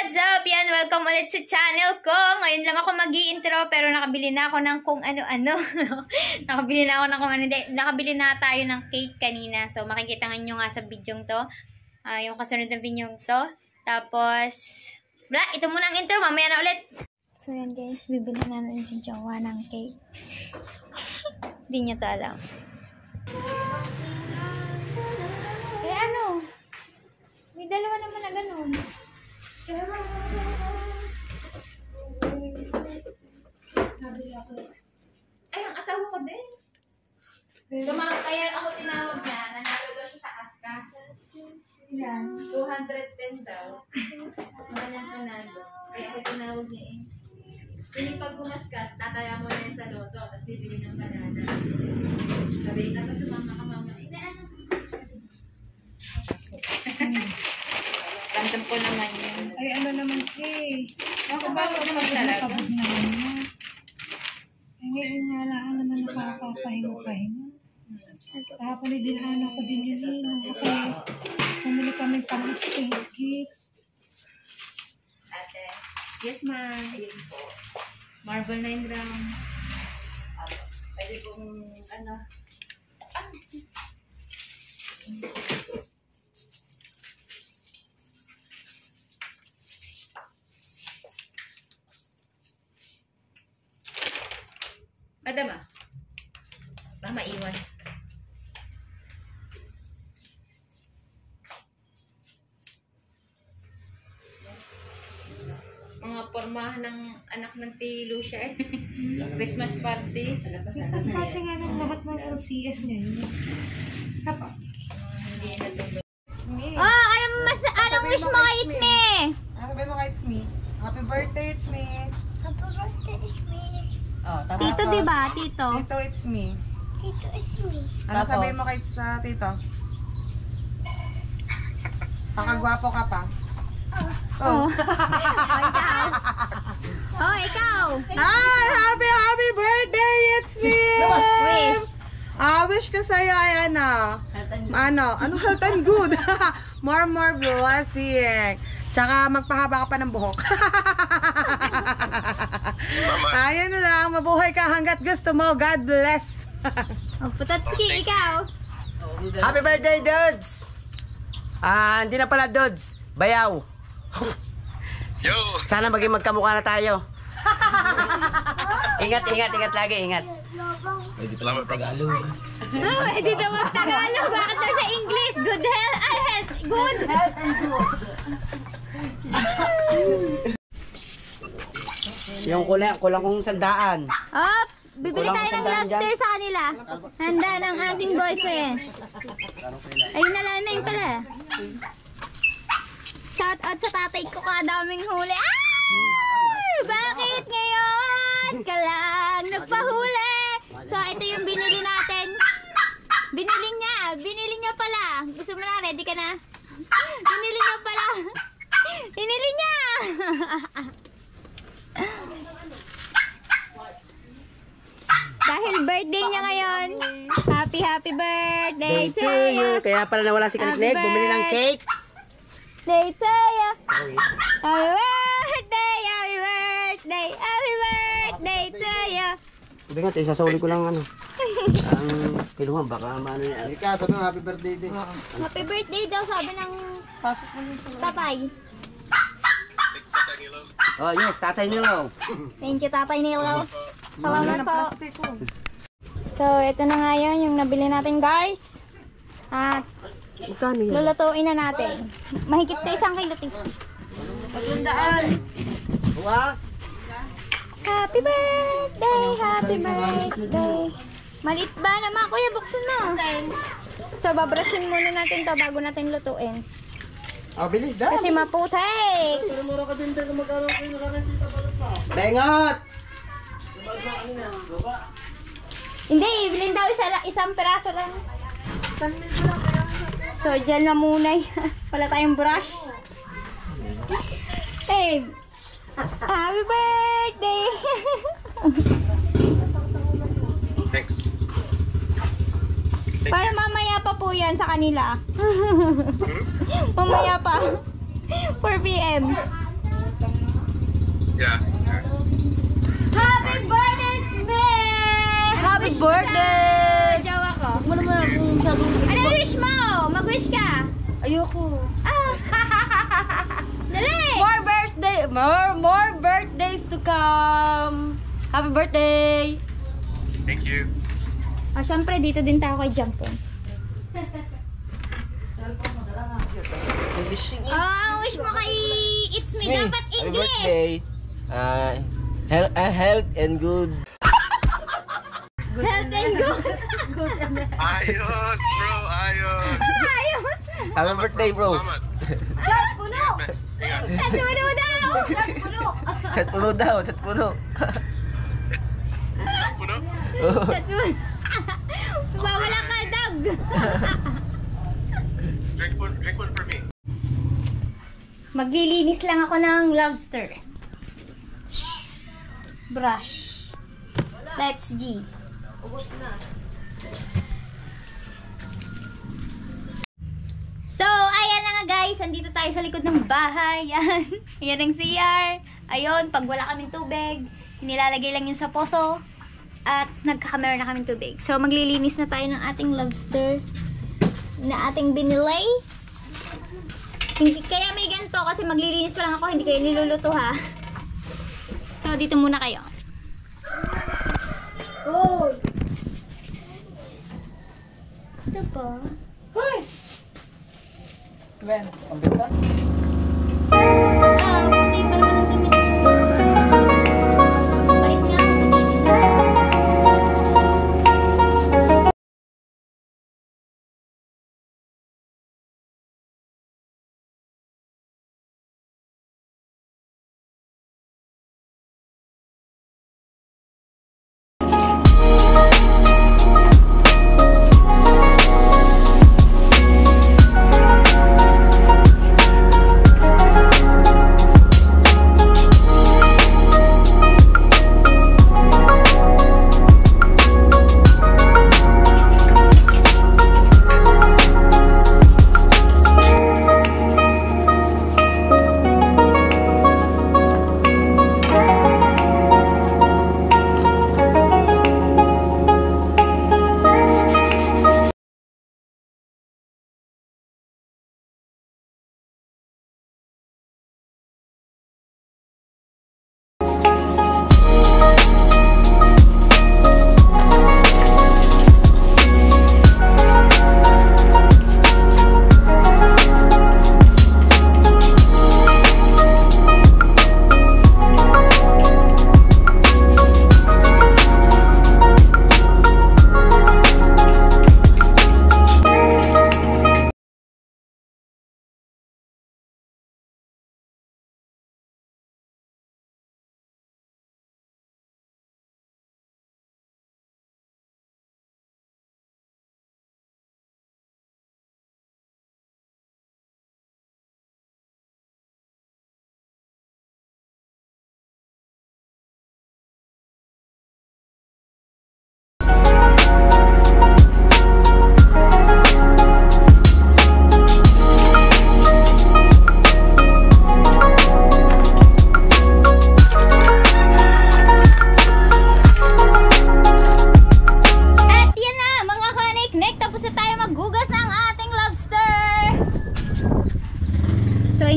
what's up? Yan, welcome ulit sa channel ko. Ngayon lang ako mag-i-intro pero nakabili na ako ng kung ano-ano. Nakabili na ako ng kung ano. Nakabili na tayo ng cake kanina. So, makikita nyo nga sa video to. Yung kasunod na video to. Tapos, ito muna ang intro. Mamaya na ulit. So, yan guys. Bibili na natin si Jowa ng cake. Hindi niya to alam. Ano? May dalawa naman na ganun. Ay, ang asawa ko din. Kaya ako tinawag niya, nanalo daw siya sa Kaskas. 210 daw. Kanyang panalo. Kaya ako tinawag niya eh. Hindi pag gumaskas, tataya mo na yan sa loto, tapos bibili ng banana. Sabi, kapag sumama ka mama, ano? Random ko naman yun. Ay, ano naman eh. Nakapagod naman talaga. Nakapagod naman niya. Ay, ngayon nga lang naman nakakapahinga-pahinga. Kahapon din anak ko din yun eh. Kaya pumili kami pang space gift. Ate. Yes, ma'am. Marble 9 gram. Pwede kong ano. Madam ah. Baka maiwan. Mga pormahan ng anak ng Tilo siya eh. Christmas party. Christmas party nga ng lahat ng LCS ngayon. Kapag. Hindi na ito. Oh, anong wish mo kay It's Me? Sabi mo kay It's Me. Happy birthday, It's Me. Happy birthday, It's Me. Oh, tapos, Tito, diba? Tito. Tito, It's Me. Tito, It's Me. Ano sabi mo kay sa Tito? Pakagwapo ka pa. Oh. Oh, ikaw. Hi! Happy birthday, It's Me! Wish. Wish ko sa'yo ay ano health and good. more blessing. Tsaka magpahaba ka pa ng buhok. Ayun lang, mabuhay ka hanggat gusto mo. God bless. Oh, Putatski, ikaw. Happy birthday, Dudes! Hindi na pala Dudes, Bayaw. Yo! Sana maging magkamukha na tayo. Ingat lagi, ingat. Salamat, bro. Oh, hindi daw mag-Tagalog. Bakit daw siya English? Good health. Good health and good. Yung kulang kong sandaan. Oh, bibili Kulang tayo ng sandaan lobster dyan. sa kanila. Handa ng ating boyfriend. Ayun na lang na yun pala. Shout out sa tatay ko, kadaming huli. Bakit ngayon ka lang nagpahuli? So, ito yung binili natin. Binili niya pala. Gusto mo na, ready ka na? Binili niya pala. Binili niya. Dahil birthday niya ngayon. Happy birthday to you. Kaya pala nawala si Kaniknek, bumili ng cake. Birthday to you. Happy birthday to you. Sabi nga, isasawli ko lang ano. Ang kiluhan, baka maano yan. Ika, sabi mo, happy birthday din. Happy birthday daw, sabi ng tatay. Oh yes, Tatay Nilo. Thank you, Tatay Nilo. Salamat po. So, ito na nga yun, yung nabili natin, guys. At Magkano yan? lulutuin na natin. Mahigit to 1 kilo. Uwa? Happy birthday! Happy birthday! Maliit ba naman, kuya? Buksan mo. So, babrushin muna natin to bago natin lutuin. Bilis daw. Kasi maputik. Bengot! Hindi, ibilin daw isang peraso lang. So, dyan na muna yan. Wala tayong brush. Hey! Happy birthday! Thanks. Para mamaya pa po yan sa kanila. Mamaya pa. 4 PM. Yeah. Happy birthday, Smith! Happy birthday! Jowa ko. Mo naman akong masyadong... Ano wish mo? Mag-wish ka. Ayoko. Ah! Dali! More birthdays to come. Happy birthday! Thank you. Oh, syempre, dito din tayo kay Jampong. Oh, ang wish mo kay It's Me, dapat Happy English. birthday. Health and good. Health and good. Ayos, bro. Ayos. Ayos. Happy birthday, bro. Salamat. Puno! Sa dulo daw. Puno! Chat puno daw, chat puno. Puno? Sa dulo. Mawala ka, dog. Drink one for me. Maglilinis lang ako ng lobster. Brush. Let's G. So, ayan na nga guys. Andito tayo sa likod ng bahay. Yan. Yan ang CR. Ayun, pag wala kaming tubig, nilalagay lang yun sa poso. At nagkakamera na kaming tubig. So, maglilinis na tayo ng ating lobster na ating binilay. Hindi, kaya may ganito kasi maglilinis pa lang ako, hindi kayo niluluto ha. So, dito muna kayo. Oh! Ito po. Ben, ambil ka? Ah, puti pa naman ang damit. Balik nga, puti nila.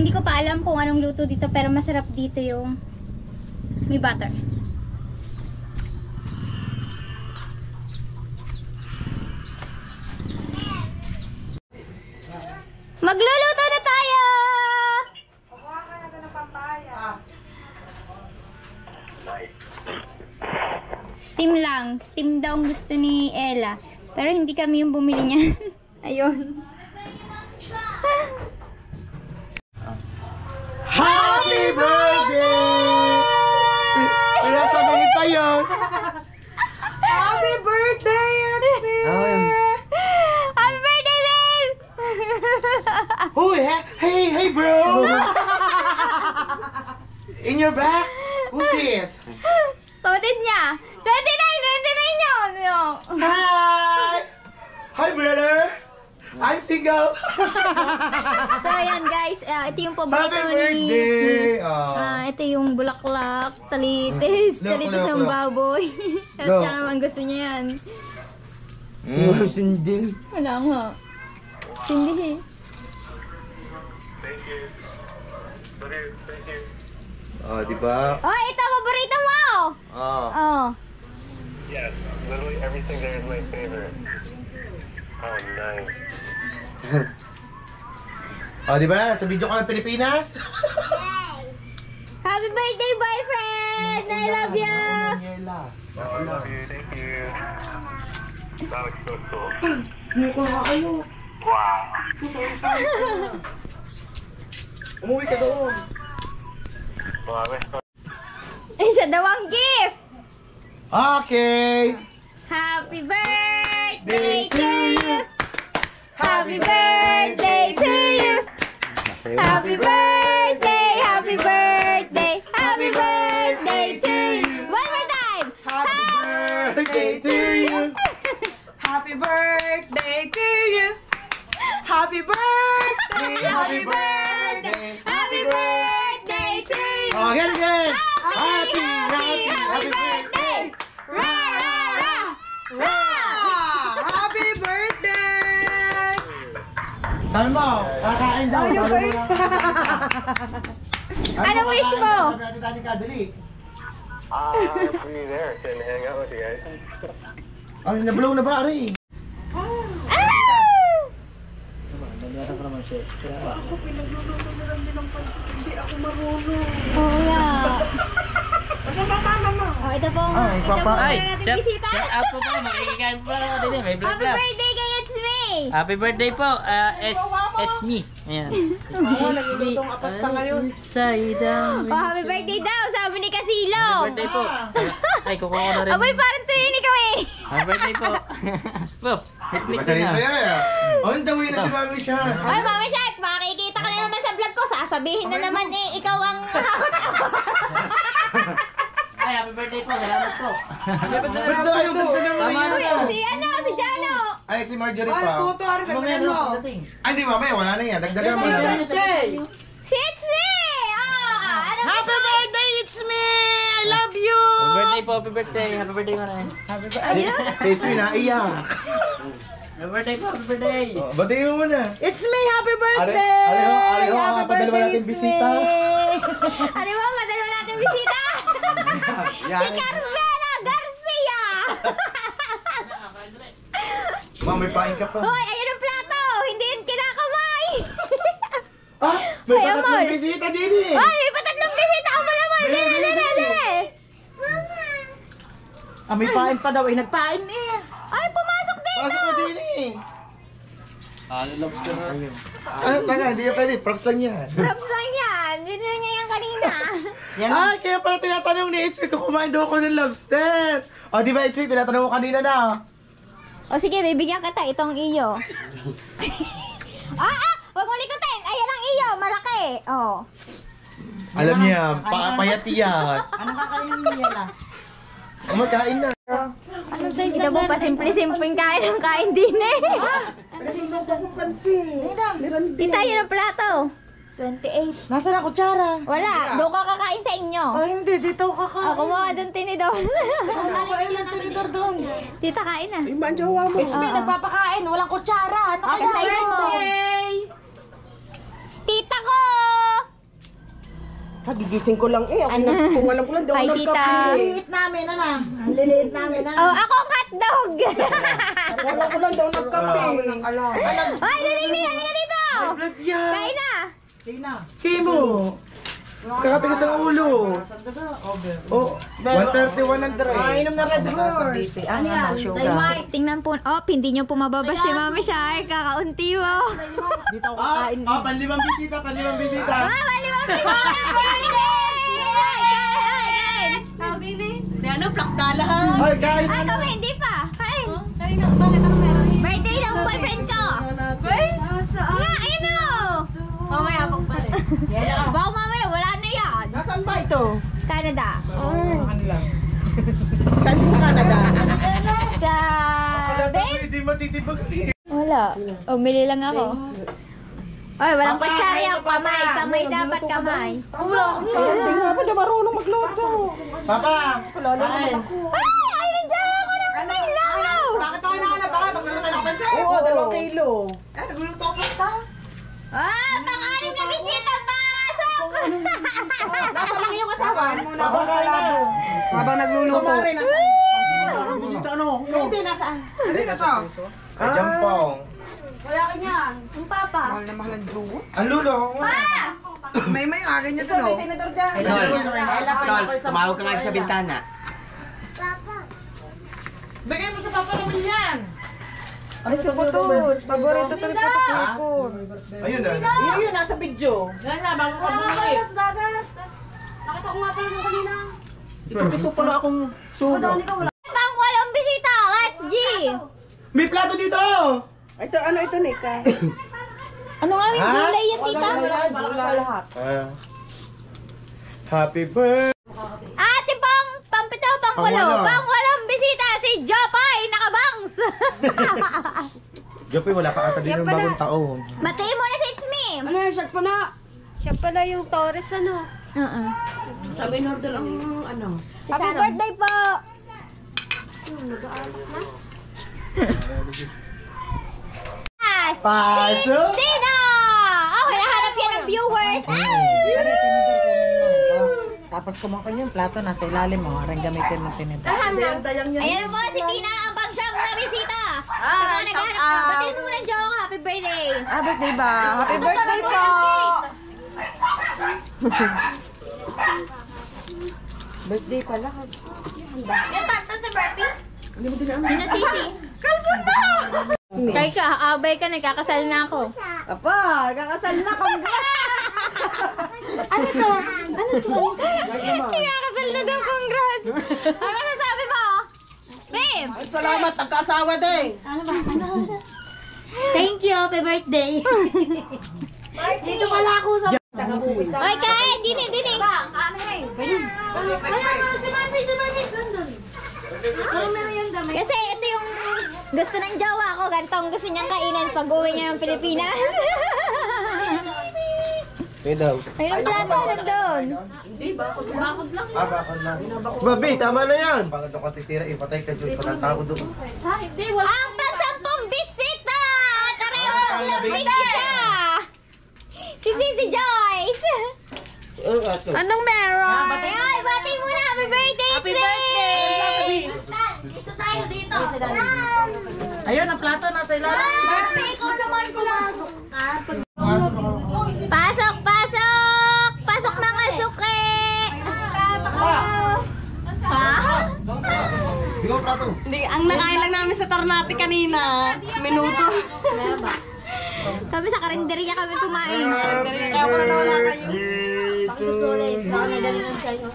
hindi ko pa alam kung anong luto dito, pero masarap dito yung may butter. Magluluto na tayo! Steam lang. Steam daw ang gusto ni Ella. Pero hindi kami yung bumili niya. Ayun. Happy birthday! Kaya sabi pa yun. Happy birthday, Etsy! Happy birthday, babe! Uy, hey bro! In your back? Who's this? Kapatid niya. 29 yun! Hi! Hi brother! I'm single. So, ayan guys. Ito yung Happy paborito ni... birthday! Ito yung bulaklak, talitis, Look, talitis look, ng look. baboy. At Look. siya naman gusto niya yan. Yung sindil. Wala nga. Hindi eh. Thank you. Thank you. Oh, di ba? Oh, ito paborito mo! Oh. Oh. Yes, literally everything there is my favorite. Oh, nice. Oh, di ba? Sa video ka ng Pilipinas? Happy birthday, boyfriend! I love you! Oh, I love you. Thank you. That looks so cool. Wow. Umuwi ka doon. Well, I wish Siya daw ang gift! Okay. Happy birthday to you! Happy birthday to you! Happy birthday! Happy birthday! Happy birthday to you! One more time! Happy birthday to you. Happy birthday to you. Happy birthday. Happy birthday. Happy birthday to you! Oh, again, again. Happy birthday! Ra, ra, ra! Ra! Happy birthday. Sabi mo, kakain daw. Sabi mo lang. Anong wish mo? Sabi natin dati ka, dali. be there. Can hang out with you guys. Ay, nablow na ba, Ari? Oo nga. Oh, ito po. Ay, papa. Ay, natin shout bisita. out po pala. Makikikain po pala ako din eh. May vlog Happy lang. birthday kay It's Me! Happy birthday po. It's me. Ayan. naglulutong apasta ngayon. Upside down. Oh, happy birthday daw, sabi ni Happy Kasilong. birthday po. Ay, kukuha ko na rin. Abay, parang tuyin ikaw eh. Happy birthday po. Po, hit-click Masalita na. sa'yo eh. Oh, dawin na si Mami siya. Oy, Mami Shark, makikita ka na naman sa vlog ko. Sasabihin na naman eh, ikaw ang... Ay, happy birthday po. Salamat po. Ba't daw yung ganda naman Tama na Uy, yun? si ano, si Jano. Ay, si Marjorie Ay, pa. puto, ano Mamaya gagawin mo? na dating. Ay, di mamaya, wala na yan. Dagdagan mo na lang. Si It's Me! Ano Happy birthday, it's me. I love you. Happy birthday po. Happy birthday. Happy birthday ko na eh. Si Tsui na iyak. Happy birthday po. Happy birthday. Oh, batiin mo muna. It's me. Happy birthday. Areho, Happy padalawa birthday, natin it's bisita. me. Ano ba, madalo natin bisita? Si Carmela Garcia! Ma, may pain ka pa. Hoy, ayun ang plato! Hindi yun kinakamay! Ah, may Ay, patatlong Amor. bisita din eh. Hoy, may patatlong bisita! Amo naman! Dali, Dili, dali, dili, dali. dili! Ah, may pain pa daw. Nagpain eh. Ay, pumasok dito! Pasok na din eh. Lobster na. Ah, taga, hindi yan pwede. Props lang yan. Props lang yan! Binili niya yan kanina. Ay, kaya pala tinatanong ni Itzy kung kumain daw ako ng lobster. O, di ba Itzy, tinatanong ko kanina na. O sige, bibigyan kita itong iyo. Wag mo likutin! Ayan ang iyo, malaki! Oh. Alam niya, payat yan. Anong kakainin niya na? Kumakain na. Ano sa ito po pa simple-simpleng kain ng kain din eh. Tita, yun ang plato. 28. Nasaan ang kutsara? Wala, doon ka kakain sa inyo. Ah, hindi. Dito ako kakain. Kumuha doon tinidor. Kakain ng tinidor doon. Tita, kain na. Imanjawa mo. It's me. Nagpapakain. Walang kutsara. Ano Happy kaya? birthday! Tita ko! Kagigising ko lang eh. Kung alam ko lang, daw Hi, ako tita. nagkape. Ang liliit namin, ano? Ang liliit namin, ano? Oh, ako hotdog! Alam ko lang, daw nagkape. Hoy, lilig halika dito! Vlog yan. Kain na! Kimo. Kakatigas ng ulo. Oh, 131 ang dry. Inom na Red Horse. Ano yan? Sugar. Tingnan po, hindi nyo po mababash si Mami Shark. Kakaunti mo. Dito ako Ah, kakain. panlimang bisita, panlimang bisita. Mali mo si Ay, kain Ah, na. kami, hindi pa. Kain. Birthday ng boyfriend ko. Nga, ayun o. Mamaya pang balik. Baka mamaya, wala na yan. Nasaan ba ito? Canada. Saan siya sa Canada? Sa... Hindi matitibag. Wala Wala. Umili lang ako. Ay, walang kutsara yan. Kamay. Kamay dapat, kamay. Wala akong hindi nga ba marunong magluto. Papa! Kain! Ay, nandiyan ako ng kamay lang. Bakit ako nakalap? Baka magluluto na ako pansin. Oo, 2 kilo. Nagluluto ako pa. Ah, pang-anim na bisita. Pasok! Nasa lang yung asawa. Muna ako Papa, kalabo. Habang nagluluto. Kumari na. Hindi, nasaan? Hindi, nasa piso. Ay, jampong. Wala ka niyan. Ang papa. Mahal na mahal ang luto. Ang lulo. Pa! May agad niya doon. Tinador dyan. Sol, tumawag ka nga sa bintana. Bigay mo sa papa naman yan. Ay, si Putol. Paborito to ni Putol. Ayun na. Yun, nasa video. Yan na, bago ka bumalik. dagat. Nakita ko nga pala yung kanina. Ito pala akong sugo. Pang walong bisita. Let's G. May plato dito! Ito, ano ito, Nika? Ano nga yung Ha? gulay yan, tita? Lahat. Happy birthday! Ate pang pampito, pang walo. Pang-walo. Pang walong bisita. Si Jopay, nakabangs. Jopoy, wala pa ata din ng bagong taon. Batiin mo na si It's Me. Ano yan, siya pa na? Siya pala yung Torres, ano? Sabi in order ang ano. Happy birthday po. Pasok! Tina! Oh, hinahanap yan ng viewers. Tapos kumakan yung plato nasa ilalim mo. Harang gamitin mo tinidor. Ayan po si Tina, ang pang-siyam na bisita. Sa mga naghahanap. Batiin mo na, Jong. Happy birthday. Ah, birthday ba? Happy birthday po! Birthday pala. Yung tanta sa birthday? Sinasisi. Kalbo na! Kaya ka, abay ka, nagkakasal na ako. Apa, kakasal na kami. Ano to? Ano to? Nagkakasal na daw, congrats. Ano masasabi mo? Babe! Salamat, nagkaasawa din. Thank you, happy birthday. Dito pala ako sa... Oy, kain! Dini, dini! Kasi ito yung gusto ng jowa ko. Ganito ang gusto niyang kainin pag uwi niya ng Pilipinas. May daw. Mayroong plato nandun. Ah, bakit lang. Babi, tama na yan! Bakit ako titira, ipatay ka dyan pa ng tao doon. Ang pagsampung bisita! Karewang labing isa! Si Joyce! Anong meron? Ay, bati mo na! Happy birthday! Happy birthday! Dito tayo, dito! Ayun, ang plato nasa ilalim. Birthday! Ikaw naman pumasok! Pasok! Pasok! Pasok na nga, suke! Di ko prato. Hindi, ang nakain lang namin sa Ternate kanina. Minuto. Kami sa karinderya kami kumain. Kaya wala na wala kayo.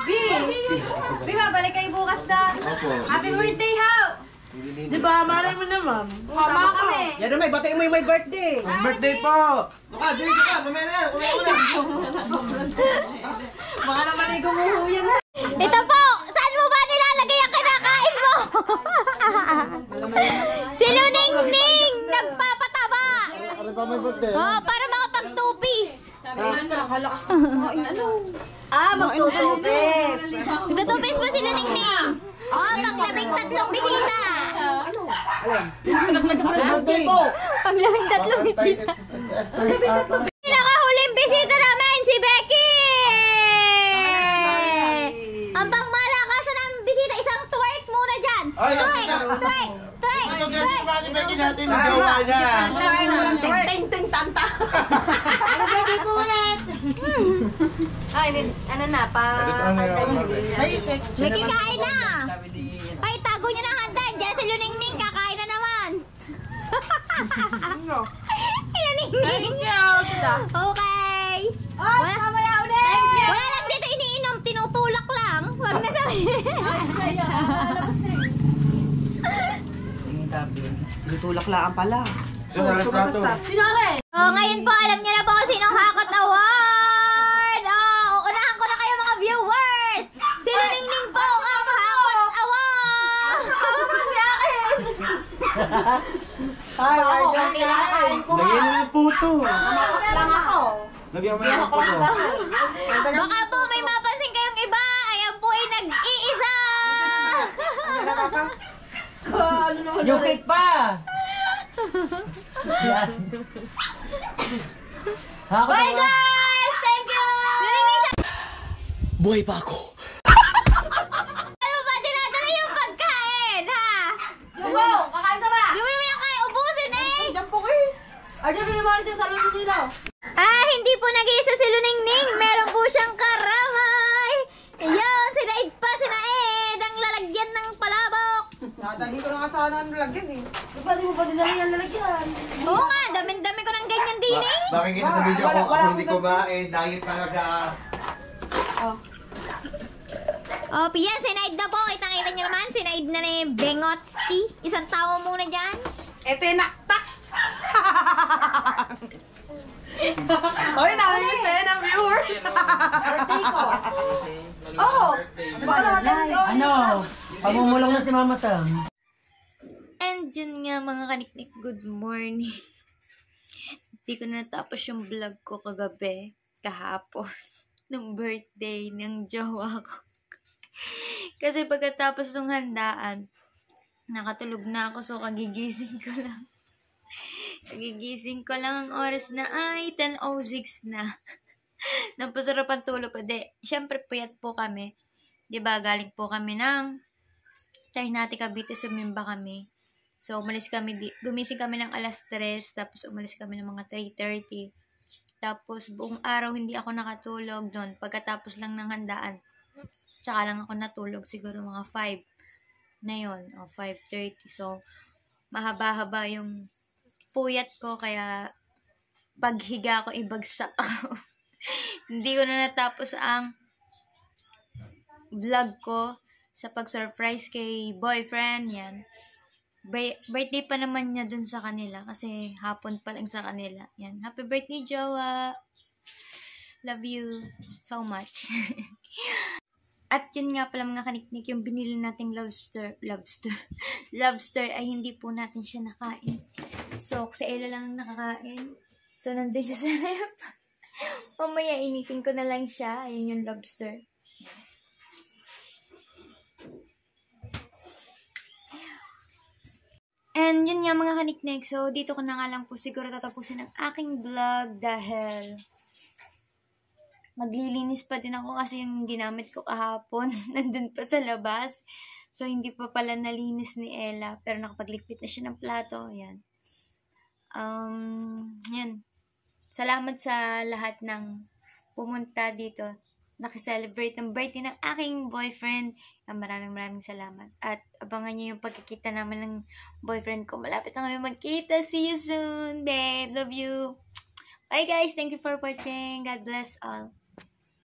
Bi, babalik kayo bukas da. Happy birthday, How! Di ba, malay mo naman. Sama kami. Yan may batiin mo yung may birthday. Birthday po! Baka, dito ka, mamaya na yan, kumaya ko na. Baka naman ay gumuhuyan. Ito po! Saan mo ba nilalagay ang kinakain mo? Si Luningning! Nagpapataba! Ano pa may birthday? Oh, para makapag 2 piece. Nakalakas na kumain. Ano? Magtutupis. Nagka 2 piece po si Luningning. Oh, pang 13 bisita. Birthday po! Pang 13 bisita. Pinakahuling bisita namin, si Becky! Ang pangmalakasan ng bisita, isang twerk muna dyan. Ay, Twerk, twerk, twerk, Ito, twerk. grabe natin natin ang jowa niya. Kumain mo lang ting tanta. Happy birthday po ulit. Ay, ano na, pa... May kikain na. Ay, tago niya ng handa. Diyan si Luningning, kakain na naman. Luningning. Okay. Wala lang dito iniinom, tinutulak lang. Huwag na sabihin. Tutulak lang pala. Prato. So, ngayon po, alam niyo na po kung sinong Hakot Award. Oh, uunahan ko na kayo mga viewers. Si Luningning po ang Hakot Award. Ay, ay, Lagyan mo ng puto. lang ako. Lagyan mo ng puto. Baka po may mapansin kayong iba. Ayan po ay nag-iisa. Yung cake pa! Bye guys! Thank you! Buhay pa ako. Ano ba dinadala yung pagkain, ha? Jumbo, kakain ka ba? Di mo naman yung kaya ubusin eh! Diyan po kayo. Ay, diyan, bigyan mo rin sa salon nila. Hindi po nag-iisa si Luningning. Meron po siyang karamay. Ayun, sinaid pa, sinaid. Ang lalagyan ng palabok. Nadali ko na nga sana ang lalagyan eh. Pwede mo ba dinali ang lalagyan? Oo nga, dami-dami ko ng ganyan din eh. Bakit kita sa video ako, ako hindi kumain, diet talaga. Oh, yan, sinaid na po. Kita-kita nyo naman, sinaid na ni Bengotski. Isang tao muna dyan. Tinaktak! Oy, namimiss na yan ang viewers. Birthday ko. Oo. Ano? Pamumulong na si Mama Sam. And yun nga mga kaniknik, good morning. Hindi ko na natapos yung vlog ko kagabi, kahapon, ng birthday ng jowa ko. Kasi pagkatapos ng handaan, nakatulog na ako, so kagigising ko lang. Kagigising ko lang, ang oras na ay 10:06 na. Napasarap ang tulog ko. Siyempre puyat po kami. Diba, galing po kami ng Ternate, Cavite, sumimba kami. So, gumising kami ng alas 3, tapos umalis kami ng mga 3:30. Tapos, buong araw hindi ako nakatulog doon. Pagkatapos lang ng handaan, tsaka lang ako natulog, siguro mga 5 na yun, o 5:30. So, mahaba-haba yung puyat ko, kaya paghiga ko, ibagsak ako. Hindi ko na natapos ang vlog ko sa pag-surprise kay boyfriend, yan. Birthday pa naman niya dun sa kanila kasi hapon pa lang sa kanila. Yan. Happy birthday, jowa! Love you so much. At yun nga pala mga kaniknik, yung binili nating lobster ay hindi po natin siya nakain. So, si Ella lang ang nakakain. So, nandun siya sa rep. Mamaya, initin ko na lang siya. Ayun yung lobster. And yun nga mga kaniknik. So, dito ko na nga lang po siguro tatapusin ang aking vlog dahil maglilinis pa din ako kasi yung ginamit ko kahapon nandun pa sa labas. So, hindi pa pala nalinis ni Ella. Pero nakapagligpit na siya ng plato. Yan. Yan. Salamat sa lahat ng pumunta dito. Nakiselebrate ng birthday ng aking boyfriend. Maraming salamat. At abangan nyo yung pagkikita naman ng boyfriend ko. Malapit na kami magkita. See you soon, babe. Love you. Bye guys. Thank you for watching. God bless all.